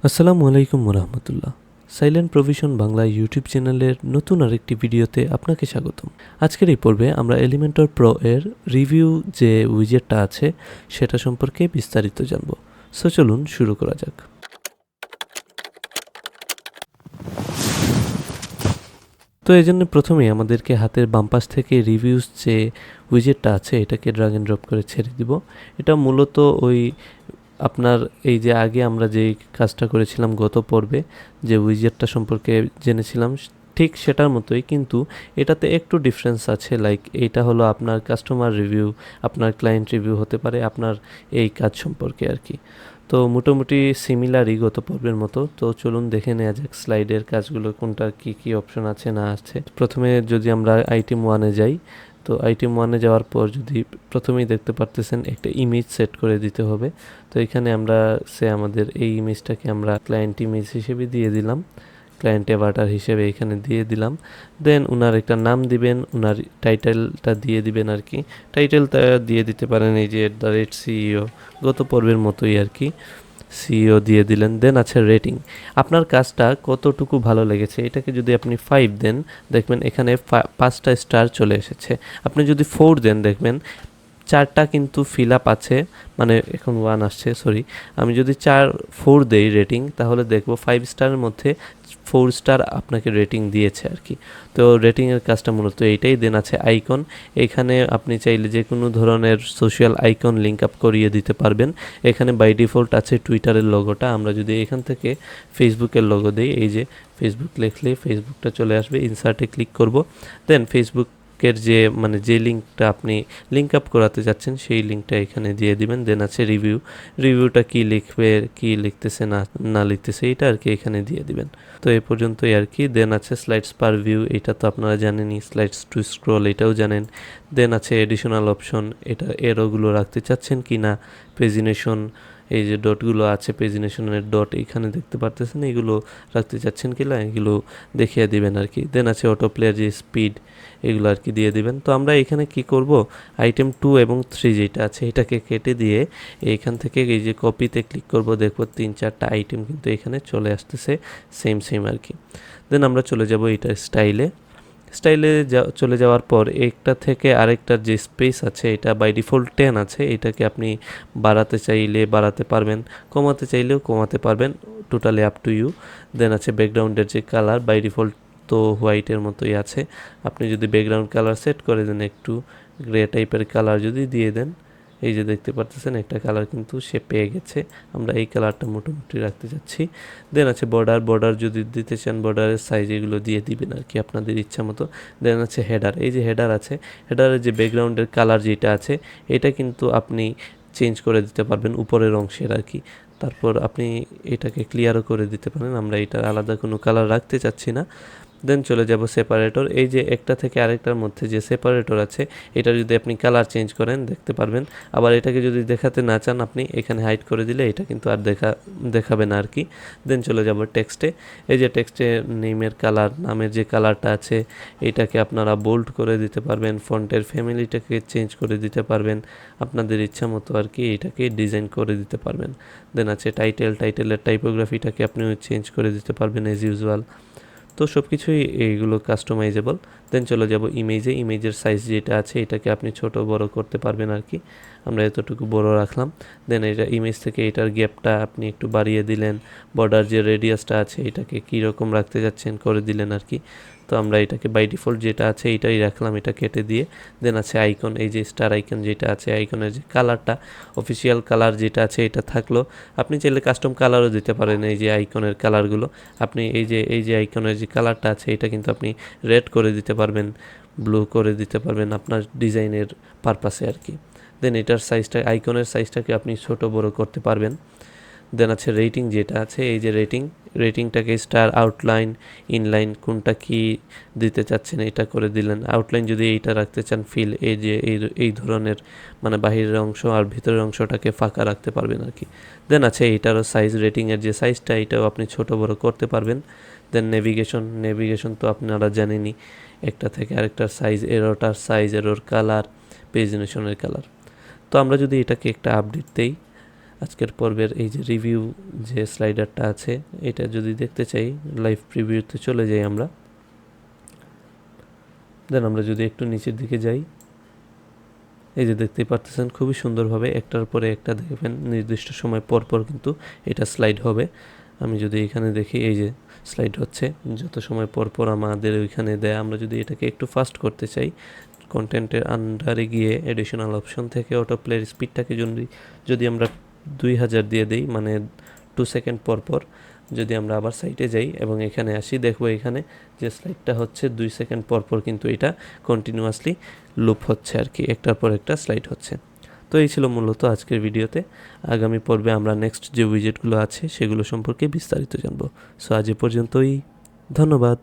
আসসালামু আলাইকুম ওরহমতুল্লাহ। সাইলেন্ট প্রভিশন বাংলা ইউটিউব চ্যানেলের নতুন আরেকটি ভিডিওতে আপনাকে স্বাগতম। আজকের এই পর্বে আমরা এলিমেন্টর প্রো এর রিভিউ যে উইজেটটা আছে সেটা সম্পর্কে বিস্তারিত জানব। সো চলুন শুরু করা যাক। তো এই জন্য প্রথমেই আমাদেরকে হাতের বাম পাশ থেকে রিভিউস যে উইজেটটা আছে এটাকে ড্র্যাগ এন্ড ড্রপ করে ছেড়ে দিব। এটা মূলত ওই আপনার এই যে আগে আমরা যেই কাজটা করেছিলাম গত পর্বে যে উইজেটটা সম্পর্কে জেনেছিলাম ঠিক সেটার মতোই, কিন্তু এটাতে একটু ডিফারেন্স আছে। লাইক এইটা হলো আপনার কাস্টমার রিভিউ, আপনার ক্লায়েন্ট রিভিউ হতে পারে আপনার এই কাজ সম্পর্কে আর কি। তো মোটামুটি সিমিলারই গত পর্বের মতো। তো চলুন দেখে নেওয়া যাক স্লাইডের কাজগুলো কোনটা কি অপশন আছে না আছে। প্রথমে যদি আমরা আইটেম 1-এ যাই, তো আইটেম 1-এ যাওয়ার পর যদি প্রথমেই দেখতে পারতেছেন একটা ইমেজ সেট করে দিতে হবে। তো এখানে আমরা আমাদের এই ইমেজটাকে আমরা ক্লায়েন্ট ইমেজ হিসেবে দিয়ে দিলাম, ক্লায়েন্ট অ্যাভাটার হিসেবে এখানে দিয়ে দিলাম। দেন ওনার একটা নাম দিবেন, ওনার টাইটেলটা দিয়ে দিবেন আর কি। টাইটেলটা দিয়ে দিতে পারেন এই যে @CEO, গত পর্বের মতোই আর কি, সিইও দিয়ে দিলেন। দেন আছে রেটিং, আপনার কাজটা কতটুকু ভালো লেগেছে। এটাকে যদি আপনি 5 দেন দেখবেন এখানে 5টা স্টার চলে এসেছে। আপনি যদি 4 দেন দেখবেন 4টা কিন্তু ফিল আপ আছে, মানে এখন 1 আসছে, সরি। আমি যদি 4 দেই রেটিং, তাহলে দেখবো 5 স্টারের মধ্যে 4 স্টার আপনাকে রেটিং দিয়েছে আর কি। তো রেটিংয়ের কাজটা মূলত এইটাই। দেন আছে আইকন, এখানে আপনি চাইলে যে কোনো ধরনের সোশ্যাল আইকন লিঙ্ক আপ করিয়ে দিতে পারবেন। এখানে বাই ডিফল্ট আছে টুইটারের লোগোটা। আমরা যদি এখান থেকে ফেসবুকের লোগো দিই, এই যে ফেসবুক লিখলে ফেসবুকটা চলে আসবে, ইনসার্টে ক্লিক করব। দেন ফেসবুকের যে লিঙ্কটা আপনি লিঙ্ক আপ করাতে যাচ্ছেন সেই লিঙ্কটা এখানে দিয়ে দিবেন। দেন আছে রিভিউটা কি লিখবে, কি লিখতেছে না লিখতেছে, এটা আর কি এখানে দিয়ে দিবেন। তো এই পর্যন্তই আর কি। দেন আছে স্লাইডস পার ভিউ, এটা তো আপনারা জানেনই। স্লাইডস টু স্ক্রল, এটাও জানেন। দেন আছে এডিশনাল অপশন, এটা এরোগুলো রাখতে চাচ্ছেন কি না। পেজিনেশন, এই যে ডটগুলো আছে পেজিনেশনের ডট এখানে দেখতে পারতেছেন, এগুলো রাখতে চাচ্ছেন কি না, এগুলো দেখিয়ে দিবেন আর কি। দেন আছে অটো প্লেয়ার যে স্পিড, এগুলো আর কি দিয়ে দিবেন। তো আমরা এখানে কি করব, আইটেম 2 এবং 3 যেটা আছে এটাকে কেটে দিয়ে এইখান থেকে এই যে কপিতে ক্লিক করব, দেখব 3-4টা আইটেম কিন্তু এখানে চলে আসতেছে সেম আর কি। দেন আমরা চলে যাব এটা স্টাইলে চলে যাওয়ার পর একটা থেকে আরেকটার যে স্পেস আছে এটা বাই ডিফল্ট 10 আছে, এটাকে আপনি বাড়াতে চাইলে বাড়াতে পারবেন, কমাতে চাইলেও কমাতে পারবেন, টোটালি আপ টু ইউ। দেন আছে ব্যাকগ্রাউন্ডের যে কালার, বাই ডিফল্ট তো হোয়াইটের মতোই আছে। আপনি যদি ব্যাকগ্রাউন্ড কালার সেট করে দেন, একটু গ্রে টাইপের কালার যদি দিয়ে দেন, এই যে দেখতে পারতেছেন একটা কালার কিন্তু সে পেয়ে গেছে। আমরা এই কালারটা মোটামুটি রাখতে চাচ্ছি। দেন আছে বর্ডার যদি দিতে চান বর্ডারের সাইজ এগুলো দিয়ে দিবেন আর কি আপনাদের ইচ্ছা মতো। দেন আছে হেডার, এই যে হেডার আছে, হেডারের যে ব্যাকগ্রাউন্ডের কালার যেটা আছে এটা কিন্তু আপনি চেঞ্জ করে দিতে পারবেন উপরের অংশের আর কি। তারপর আপনি এটাকে ক্লিয়ারও করে দিতে পারেন, আমরা এটার আলাদা কোনো কালার রাখতে চাচ্ছি না। দেন চলে যাব সেপারেটর, এই যে একটা থেকে আরেকটার মধ্যে যে সেপারেটর আছে এটা যদি আপনি কালার চেঞ্জ করেন দেখতে পারবেন। আবার এটাকে যদি দেখাতে না চান আপনি এখানে হাইড করে দিলে এটা কিন্তু আর দেখাবে না আর কি। দেন চলে যাব টেক্সটে, এই যে টেক্সটে নেমের কালার, নামের যে কালারটা আছে এটাকে আপনারা বোল্ড করে দিতে পারবেন, ফন্টের ফ্যামিলিটাকে চেঞ্জ করে দিতে পারবেন আপনাদের ইচ্ছা মতো আর কি, এটাকে ডিজাইন করে দিতে পারবেন। দেন আছে টাইটেলের টাইপোগ্রাফিটাকে আপনি চেঞ্জ করে দিতে পারবেন এজ ইউজুয়াল। তো সব কিছুই এইগুলো কাস্টমাইজেবল। দেন চলে যাব ইমেজের সাইজ যেটা আছে এটাকে আপনি ছোট বড় করতে পারবেন আর কি। আমরা এতটুকু বড় রাখলাম। দেন এটা ইমেজ থেকে এটার গ্যাপটা আপনি একটু বাড়িয়ে দিলেন, বর্ডার যে রেডিয়াসটা আছে এটাকে কীরকম রাখতে যাচ্ছেন করে দিলেন আর কি। তো আমরা এটাকে বাই ডিফল্ট যেটা আছে এটাই রাখলাম, এটা কেটে দিয়ে। দেন আছে আইকন, এই যে স্টার আইকন যেটা আছে, আইকনের যে কালারটা অফিসিয়াল কালার যেটা আছে এটা থাকলো। আপনি চাইলে কাস্টম কালারও দিতে পারেন, এই যে আইকনের কালারগুলো আপনি এই যে আইকনের যে কালারটা আছে এটা কিন্তু আপনি রেড করে দিতে পারবেন, ব্লু করে দিতে পারবেন আপনার ডিজাইনের পারপাসে আর কি। দেন এটার সাইজটা, আইকনের সাইজটাকে আপনি ছোট বড় করতে পারবেন। দেন আছে রেটিং যেটা আছে, এই যে রেটিংটাকে স্টার, আউটলাইন, ইনলাইন কোনটা কি দিতে চাচ্ছেন এটা করে দিলেন। আউটলাইন যদি এইটা রাখতে চান ফিল, এই যে এই ধরনের মানে বাহিরের অংশ আর ভিতরের অংশটাকে ফাঁকা রাখতে পারবেন আর কি। দেন আছে এইটারও সাইজ, রেটিংয়ের যে সাইজটা এটাও আপনি ছোট বড় করতে পারবেন। দেন নেভিগেশন তো আপনারা জানেনই, একটা থেকে আরেকটার সাইজ, এরোটার সাইজ, এরোর কালার, পেজিনেশনের কালার। তো আমরা যদি এটাকে একটা আপডেট দেই, আজকের পর্বের এই যে রিভিউ যে স্লাইডারটা আছে এটা যদি দেখতে চাই লাইভ প্রিভিউতে চলে যাই আমরা। দেন আমরা যদি একটু নিচের দিকে যাই, এই যে দেখতেই পারতেছেন খুবই সুন্দরভাবে একটার পরে একটা দেখবেন নির্দিষ্ট সময় পর পর কিন্তু এটা স্লাইড হবে। আমি যদি এখানে দেখি এই যে স্লাইড হচ্ছে যত সময় পর পর আমাদের ওইখানে দেয়। আমরা যদি এটাকে একটু ফাস্ট করতে চাই, কন্টেন্টের আন্ডারে গিয়ে এডিশনাল অপশন থেকে অটো প্লের স্পিডটাকে যদি আমরা 2000 দিয়ে দিই, মানে 2 সেকেন্ড পর পর যদি আমরা আবার সাইটে যাই এবং এখানে আসি, দেখবো এখানে যে স্লাইডটা হচ্ছে 2 সেকেন্ড পর পর কিন্তু এটা কন্টিনিউয়াসলি লুপ হচ্ছে আর কি, একটার পর একটা স্লাইড হচ্ছে। তো এই ছিল মূলত আজকের ভিডিওতে। আগামী পর্বে আমরা নেক্সট যে উইজেটগুলো আছে সেগুলো সম্পর্কে বিস্তারিত জানবো। সো আজ এ পর্যন্তই, ধন্যবাদ।